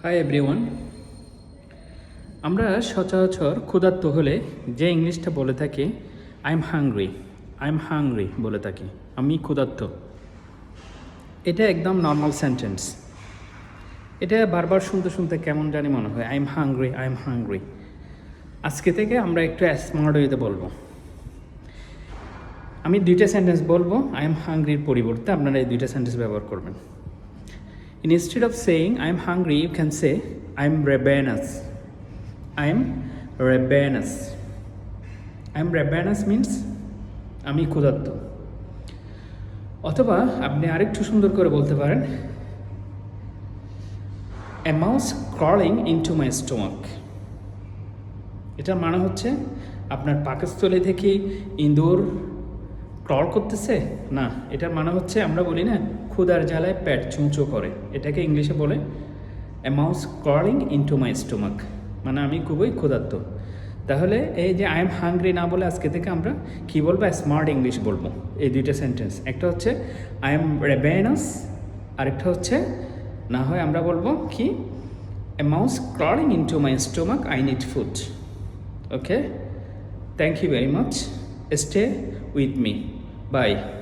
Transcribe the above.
Hi everyone. আমরা সচরাচর ক্ষুধার্ত হলে যে ইংলিশটা বলে থাকি আই এম হাংরি বলে থাকি, আমি ক্ষুধার্ত। এটা একদম নর্মাল সেন্টেন্স। এটা বারবার শুনতে শুনতে কেমন জানি মনে হয়, আই এম হাংরি। আজকে থেকে আমরা একটু স্মার্ট ওয়েতে বলবো। আমি দুইটা সেন্টেন্স বলবো, আই এম হাংরির পরিবর্তে আপনারা এই দুইটা সেন্টেন্স ব্যবহার করবেন। Instead of saying I am hungry, you can say I am ravenous. I am ravenous. I am ravenous means আমি ক্ষুধার্ত। অথবা আপনি আরেকটু সুন্দর করে বলতে পারেন A mouse crawling into my stomach. এটার মানে হচ্ছে আপনার পাকস্থলী থেকে ইঁদুর ক্রল করতেছে না, এটার মানে হচ্ছে আমরা বলি না ক্ষুধার জ্বালায় পেট চুঁচো করে, এটাকে ইংলিশে বলে a mouse crawling into my stomach, মানে আমি খুবই ক্ষুধার্ত। তাহলে এই যে আই এম হাংরি না বলে আজকে থেকে আমরা কী বলবো, স্মার্ট ইংলিশ বলবো। এই দুইটা সেন্টেন্স, একটা হচ্ছে আই এম রেভেনাস, আরেকটা হচ্ছে না হয় আমরা বলবো কি a mouse crawling into my stomach, I need food. Okay, thank you very much, stay with me. Bye.